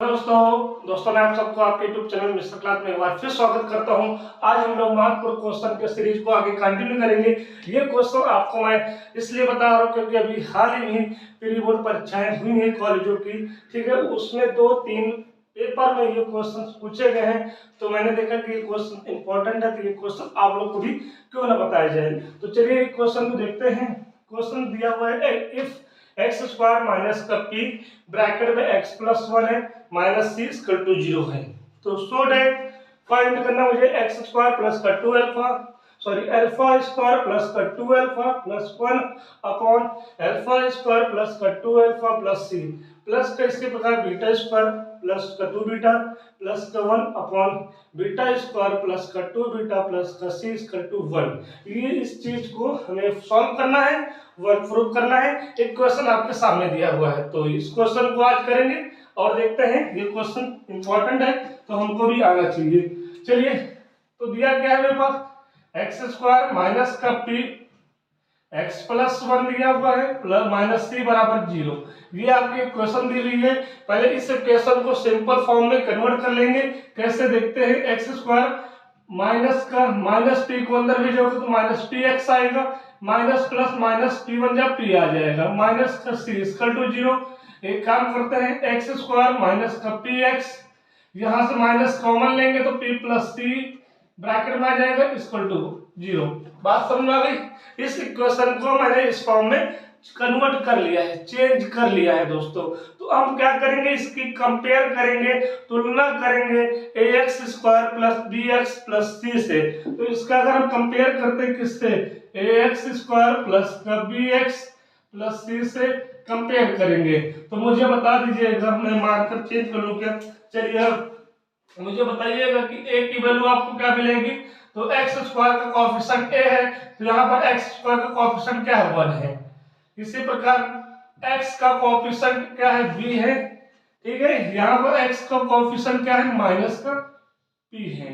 दोस्तों मैं आप सबको आपके YouTube चैनल मिस्टर क्लास में एक बार फिर स्वागत करता हूं। आज हम लोग महत्वपूर्ण क्वेश्चन के सीरीज को आगे कंटिन्यू करेंगे। ये क्वेश्चन आपको मैं इसलिए बता रहा हूं क्योंकि अभी हाल ही में प्री बोर्ड परीक्षाएं हुई हैं कॉलेजों की, ठीक है। उसमें 2-3 पेपर में ये क्वेश्चन पूछे गए हैं, तो मैंने देखा कि ये क्वेश्चन इंपॉर्टेंट है, तो ये क्वेश्चन आप लोग को भी क्यों ना बताया जाए। तो चलिए क्वेश्चन को देखते हैं। क्वेश्चन दिया हुआ है इफ एक्स स्क्वायर माइनस का पी ब्रैकेट में एक्स प्लस 1 है माइनस सी इक्वल टू 0 है। तो सो डेट फाइंड करना मुझे एक्स स्क्वायर प्लस का 2 अल्फा अल्फा स्क्वायर प्लस का 2 alpha plus 1 upon alpha square plus का 2 अल्फा प्लस सी प्लस का इसी प्रकार बीटा स्क्वायर प्लस का 2 बीटा प्लस का 1 अपॉन बीटा स्क्वायर प्लस का 2 बीटा प्लस का सी इक्वल टू 1। ये इस चीज को हमें सॉल्व करना है, वर्क प्रूफ करना है। एक क्वेश्चन आपके सामने दिया हुआ है, तो इस क्वेश्चन को आज करेंगे और देखते हैं। ये क्वेश्चन इंपॉर्टेंट है तो हमको भी आना चाहिए। चलिए, तो दिया क्या है मेरे पास एक्स स्क्वायर माइनस का पी एक्स प्लस 1 दिया हुआ है प्लस माइनस सी बराबर 0। ये आपकी क्वेश्चन दी हुई है। पहले इस क्वेश्चन को सिंपल फॉर्म में कन्वर्ट कर लेंगे। कैसे देखते हैं, एक्स स्क्वायर माइनस का माइनस पी को अंदर भेजोगे तो माइनस पी एक्स आएगा, माइनस प्लस माइनस पी बन जा पी आ जाएगा, माइनस का सी इक्वल टू 0। एक काम करते हैं, एक्स स्क्वायर माइनस का पी एक्स, यहां से माइनस कॉमन लेंगे तो पी प्लस सी ब्रैकेट में आ जाएगा इक्वल टू 0। बात समझ में आ गई। इस इक्वेशन को मैंने इस फॉर्म में कन्वर्ट कर लिया है, चेंज कर लिया है दोस्तों। तो हम क्या करेंगे, इसकी कंपेयर करेंगे, तुलना करेंगे A X square plus B X plus C से। तो इसका अगर हम कंपेयर करते हैं किससे, A X square plus B X plus C से कंपेयर करेंगे, तो मुझे बता दीजिएगा, मैं मार्कर चेंज कर लूं क्या। चलिए मुझे बताइएगा कि a की वैल्यू आपको क्या मिलेगी। तो एक्स स्क्वायर का कोएफिशिएंट a है, तो यहाँ पर एक्स स्क्वायर का कोएफिशिएंट क्या है, 1 है। इसी प्रकार x का कोएफिशिएंट क्या है, b है, ठीक है। यहाँ पर x का कोएफिशिएंट क्या है, माइनस का p है।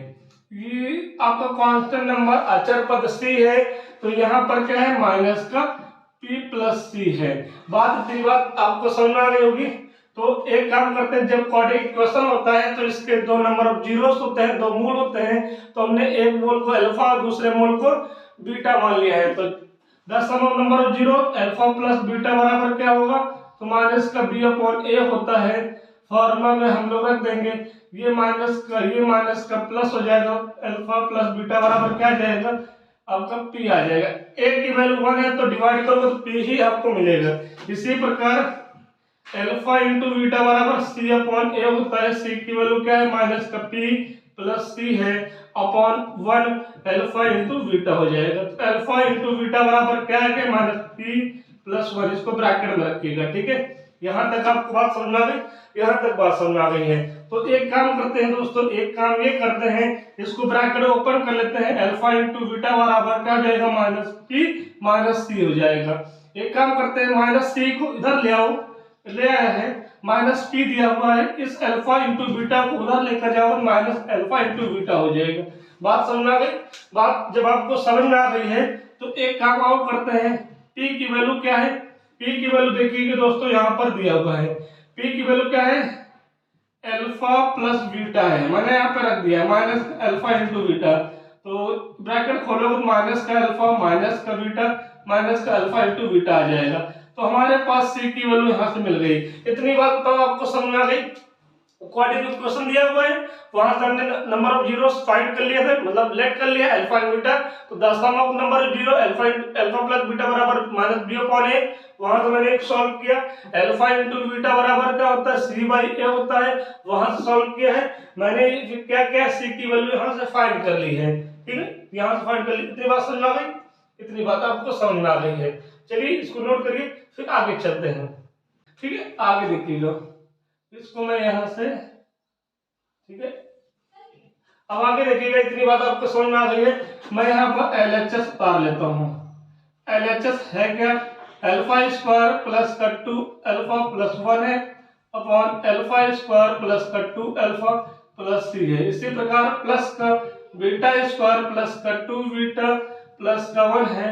ये आपका कांस्टेंट नंबर अचर पद c है, तो यहाँ पर क्या है, माइनस का p प्लस c है। बात आपको समझ में आ गई होगी। तो एक काम करते हैं, जब क्वाड्रेटिक इक्वेशन होता है तो इसके दो नंबर ऑफ जीरोस होते हैं, दो मूल होते हैं। तो हमने एक मूल को अल्फा और दूसरे मूल को बीटा मान लिया है। तो the sum of number of zero alpha plus beta बराबर क्या होगा, तो माइनस का बी अपॉन ए होता है। फॉर्मूला में हम लोग रख देंगे, ये माइनस का प्लस हो जाएगा, अल्फा प्लस बीटा बराबर क्या आ जाएगा, आपका पी आ जाएगा। ए की वैल्यू 1 है तो डिवाइड करोगे तो पी ही आपको मिलेगा। इसी प्रकार अल्फा इंटू बीटा बराबर सी अपॉन ए होता है। सी की वैल्यू क्या है, माइनस का पी प्लस सी है अपॉन 1 अल्फा इंटू बीटा हो जाएगा। तो अल्फा इंटू बीटा बराबर क्या है, माइनस पी प्लस 1। इसको ब्रैकेट में रखिएगा, ठीक है। यहां तक आपको बात समझ में आ गई, यहां तक बात समझ में आ गई है। तो एक काम करते हैं दोस्तों, एक काम ये करते हैं, इसको ब्रैकेट ओपन कर लेते हैं। अल्फा इंटू बीटा बराबर क्या हो जाएगा, माइनस पी माइनस सी हो जाएगा। एक काम करते हैं, माइनस सी को इधर ले आओ, ले आया है, माइनस पी दिया हुआ है, इस अल्फा इंटू बीटा को उधर लेकर जाओ, माइनस अल्फा इंटू बीटा हो जाएगा। बात समझ में आ गई। बात जब आपको समझ में आ गई है तो एक काम और करते हैं, p की वैल्यू क्या है, p की वैल्यू देखिए दोस्तों, यहाँ पर दिया हुआ है। p की वैल्यू क्या है, अल्फा प्लस बीटा है, मैंने यहाँ पे रख दिया माइनस अल्फा इंटू बीटा। तो ब्रैकेट खोलोगे, माइनस का अल्फा माइनस का बीटा माइनस का अल्फा इंटू बीटा आ जाएगा। तो हमारे पास c की वैल्यू यहां से मिल गई। इतनी बात बताओ आपको समझ में आ गई। क्वाड्रेटिक इक्वेशन दिया हुआ है, वहां से हमने नंबर ऑफ जीरोस फाइंड कर लिए थे, मतलब लेट कर लिया अल्फा एंड बीटा। तो the sum of number of zero alpha plus beta बराबर माइनस बी अपॉन ए, वहां से मैंने एक सॉल्व किया। अल्फा इनटू बीटा बराबर क्या होता है, सी बाई ए होता है, वहां से सॉल्व किया है मैंने। क्या क्या सी की वैल्यू यहां से फाइंड कर ली है, ठीक है, यहां से फाइंड कर ली। इतनी बात समझ में आ गई, इतनी बात आपको समझ में आ गई है। चलिए इसको नोट करिए, फिर आगे चलते हैं, ठीक है। आगे देखिएगा, इसको मैं यहां से, ठीक है, अब आगे देखिएगा। इतनी बात आपको समझ में आ गई है। मैं यहाँ पर LHS उतार लेता हूँ। LHS है क्या, अल्फा स्क्वायर प्लस का 2 अल्फा प्लस 1 है अपॉन अल्फा स्क्वायर प्लस का 2 अल्फा प्लस सी है। इसी प्रकार प्लस का बीटा स्क्वायर प्लस का 2 बीटा प्लस का 1 है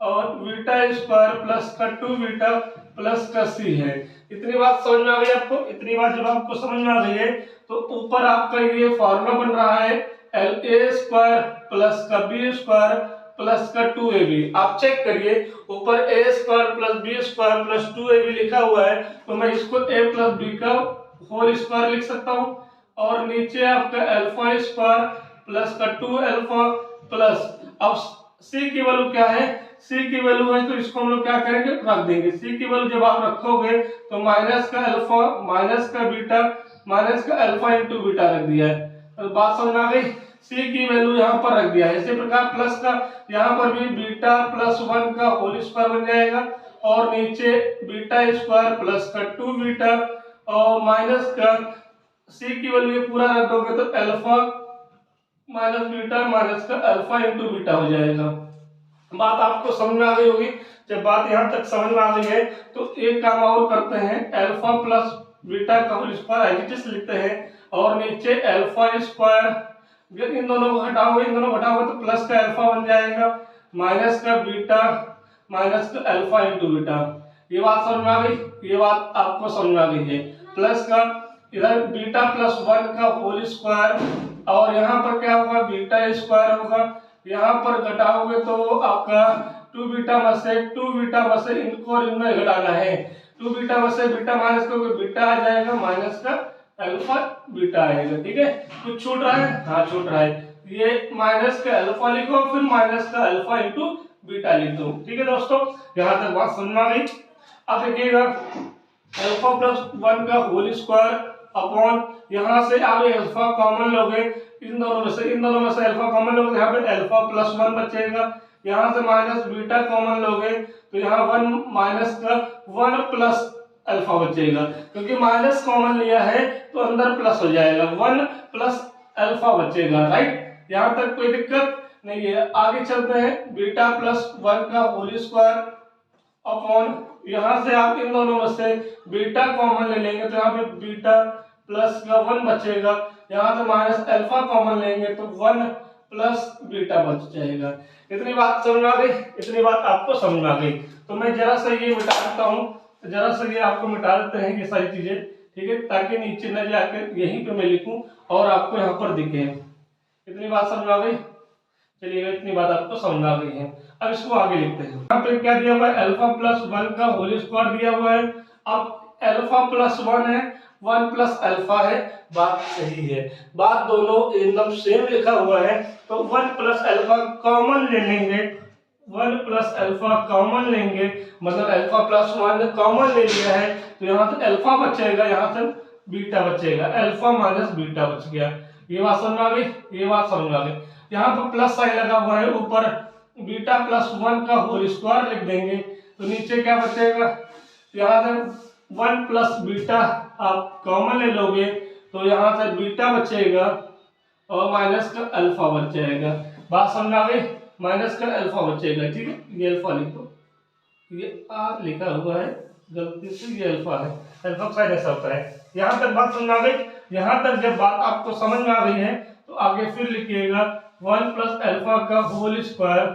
और बीटा स्क्वायर प्लस का 2 बीटा प्लस का सी है। इतनी बात समझ में आ गई आपको? इतनी बात जब आपको समझ में आ गई है तो ऊपर आपका ये फॉर्मूला बन रहा है LA² प्लस का B² प्लस का 2AB। आप चेक करिए ऊपर A² plus B² plus 2AB लिखा हुआ है, तो मैं इसको A प्लस B का होल स्क्वायर लिख सकता हूँ, और नीचे आपका α² प्लस का 2α प्लस, अब C की वैल्यू क्या है? C की वैल्यू है तो इसको हम लोग क्या करेंगे, रख देंगे। C की वैल्यू जब आप रखोगे तो माइनस का अल्फा माइनस का बीटा माइनस का अल्फा इंटू बीटा रख दिया है। तो बात समझ में आ गई? C की वैल्यू यहाँ पर रख दिया है। इसी प्रकार प्लस का यहाँ पर भी बीटा प्लस 1 का होल स्क्वायर बन जाएगा, और नीचे बीटा² प्लस का 2 बीटा और माइनस का C की वैल्यू ये पूरा रख दोगे तो अल्फा माइनस बीटा माइनस का अल्फा इंटू बीटा हो जाएगा। बात आपको समझ में आ गई होगी। जब बात यहाँ तक समझ में आ गई है तो एक काम और करते हैं, अल्फा प्लस बीटा का whole square as it is लिखते हैं, और नीचे α², इन दोनों को घटाओगे तो प्लस का अल्फा बन जाएगा माइनस का बीटा माइनस का अल्फा इंटू बीटा। ये बात समझ में आ गई? ये बात आपको समझ में आ गई है। प्लस का इधर बीटा प्लस 1 का होल स्क्वायर, और यहाँ पर क्या होगा, बीटा² होगा। यहाँ पर घटाओगे तो आपका 2 बीटा में से इनको और इनमें घटाना है। 2 बीटा में से बीटा माइनस करोगे बीटा आ जाएगा माइनस का अल्फा बीटा आएगा। ठीक है, कुछ छूट रहा है? हाँ छूट रहा है। ये माइनस का अल्फा लिखो, फिर माइनस का अल्फा इंटू बीटा लिख दो। ठीक है दोस्तों, यहाँ तक बात समझ में आ गई। अब देखिएगा अल्फा प्लस 1 का होल स्क्वायर अपॉन, यहाँ से आप अल्फा कॉमन लोगे, इन दोनों में से अल्फा कॉमन लोगे, यहाँ पे अल्फा प्लस 1 बचेगा। यहाँ से माइनस बीटा कॉमन लोगे तो यहाँ 1 माइनस का 1 प्लस अल्फा बचेगा, क्योंकि माइनस कॉमन लिया है तो अंदर प्लस हो जाएगा, 1 प्लस अल्फा बचेगा। राइट, यहाँ तक कोई दिक्कत नहीं है। आगे चलते हैं, बीटा प्लस 1 का होल स्क्वायर अपॉन, यहाँ से आप इन दोनों में से बीटा कॉमन ले लेंगे तो यहाँ पे बीटा प्लस का 1 बचेगा। यहाँ से माइनस अल्फा कॉमन लेंगे तो 1 प्लस बीटा बच जाएगा। इतनी बात समझ में आ गई? इतनी बात आपको समझ में आ गई? तो मैं जरा सा ये मिटा देता हूँ, जरा सा ये आपको मिटा देते हैं ये सारी चीजें। ठीक है, ताकि नीचे न जाकर यहीं पे मैं लिखूं और आपको यहाँ पर दिखे। इतनी बात समझ में आ गई? चलिए, इतनी बात आपको समझ में आ गई है। अब इसको आगे लिखते हैं। यहाँ पे क्या दिया हुआ है, अल्फा प्लस 1 का होल स्क्वायर दिया हुआ है। अब अल्फा प्लस 1 है, 1 प्लस अल्फा है, बात सही है, बात दोनों एकदम सेम लिखा हुआ है। तो 1 प्लस अल्फा कॉमन ले लेंगे, 1 प्लस अल्फा कॉमन लेंगे, मतलब अल्फा प्लस 1 कॉमन ले लिया है तो यहाँ से अल्फा बचेगा, यहाँ से बीटा बचेगा, अल्फा माइनस बीटा बच गया। ये बात समझ में आ गई? ये बात समझ में आ गई। यहाँ पर प्लस साइन लगा हुआ है, ऊपर बीटा प्लस 1 का होल स्क्वायर लिख देंगे तो नीचे क्या बचेगा, यहाँ से 1 प्लस बीटा आप कॉमन ले लोगे तो यहाँ से बीटा बचेगा और माइनस का अल्फा बच जाएगा। बात समझ आ गई? माइनस का अल्फा बचेगा। ठीक है, ये अल्फा लिखो, ये आर लिखा हुआ है गलती से, ये अल्फा है, अल्फा साइन ऐसा होता है। यहाँ तक बात समझ आ गई? यहाँ तक जब बात आपको समझ में आ गई है तो आगे फिर लिखिएगा 1 प्लस अल्फा का whole square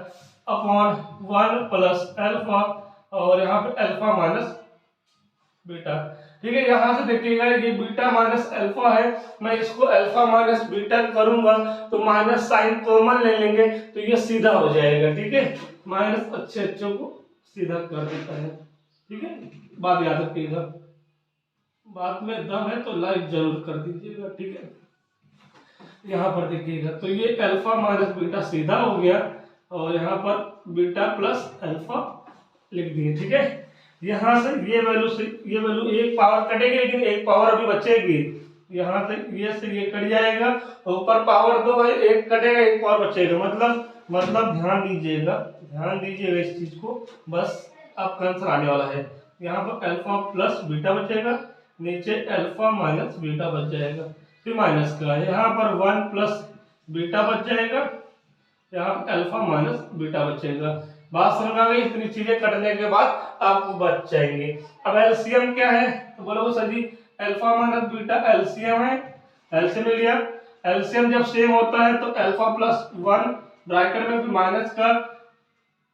upon 1 plus alpha, और यहाँ पे अल्फा माइनस बीटा। ठीक है, यहाँ से देखिएगा ये बीटा माइनस अल्फा है, मैं इसको अल्फा माइनस बीटा करूंगा तो माइनस साइन कॉमन ले लेंगे तो ये सीधा हो जाएगा। ठीक है, माइनस अच्छे को सीधा कर देता है। ठीक है, बात याद रखिएगा, बात में दम है तो लाइक जरूर कर दीजिएगा। ठीक है, यहाँ पर देखिएगा तो ये अल्फा माइनस बीटा सीधा हो गया, और यहाँ पर बीटा प्लस अल्फा लिख दिए। ठीक है, यहाँ से ये वैल्यू एक पावर कटेगी, लेकिन एक पावर अभी बचेगी। यहाँ से ये कट जाएगा, ऊपर पावर 2 है, एक कटेगा एक पावर बचेगा, मतलब ध्यान दीजिएगा इस चीज को, बस आपका आंसर आने वाला है। यहाँ पर अल्फा प्लस बीटा बचेगा, नीचे अल्फा माइनस बीटा बच जाएगा, फिर माइनस का यहाँ पर 1 प्लस बीटा बच जाएगा, यहाँ पर अल्फा माइनस बीटा बचेगा। बात समझ में आ गई? इतनी चीजें कटने के बाद आपको बच जाएंगे। अब एलसीएम क्या है तो बोलो सर जी, अल्फा माइनस बीटा एलसीएम है, एलसीएम लिया। एलसीएम जब सेम होता है तो अल्फा प्लस 1 ब्रैकेट में फिर माइनस का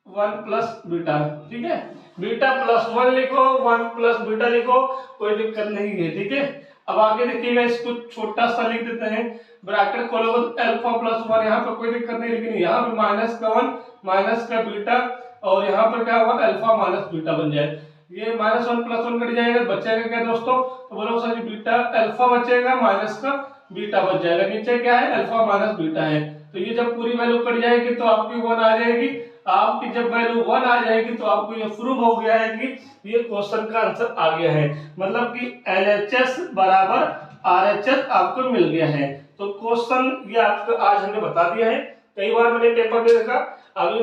1 प्लस बीटा। ठीक है, बीटा प्लस 1 लिखो, 1 प्लस बीटा लिखो, कोई दिक्कत नहीं है। ठीक है, अब आगे देखिएगा, इसको छोटा सा लिख देते हैं, ब्रैकेट खोलोगे तो अल्फा प्लस 1, यहाँ पर कोई दिक्कत नहीं, लेकिन यहाँ पे माइनस का 1 माइनस का बीटा और यहाँ पर क्या होगा अल्फा माइनस बीटा बन जाए। ये माइनस 1 प्लस 1 कट जाएगा, बचेगा क्या दोस्तों, तो बोलो सर बीटा अल्फा बचेगा माइनस का बीटा बच जाएगा, नीचे क्या है अल्फा माइनस बीटा है। तो ये जब पूरी वैल्यू कट जाएगी तो आपकी 1 आ जाएगी, आपकी जब वैल्यू 1 आ जाएगी तो आपको ये प्रूव हो गया है कि ये क्वेश्चन का आंसर आ गया है, मतलब कि LHS बराबर RHS आपको मिल गया है। तो क्वेश्चन ये आपको आज हमने बता दिया है। कई बार मैंने पेपर में देखा, अभी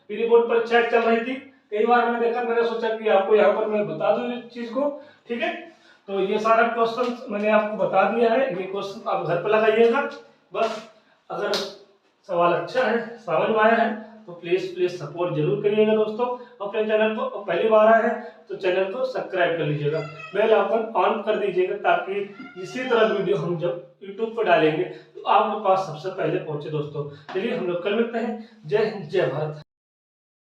मेरी बोर्ड पर चैट चल रही थी, कई बार मैंने देखा, मैंने सोचा कि आपको यहाँ पर मैं बता दूं इस चीज को। ठीक है, तो ये सारा क्वेश्चन मैंने आपको बता दिया है, ये क्वेश्चन आप घर पर लगाइएगा। बस अगर सवाल अच्छा है, समझ में आया है तो प्लीज सपोर्ट जरूर करिएगा दोस्तों। अपने चैनल को पहली बार आए हैं तो चैनल को सब्सक्राइब कर लीजिएगा, बेल आइकन ऑन कर दीजिएगा, ताकि इसी तरह वीडियो हम जब यूट्यूब पर डालेंगे तो आपके पास सबसे पहले पहुंचे दोस्तों। चलिए हम लोग कल मिलते हैं। जय हिंद, जय भारत।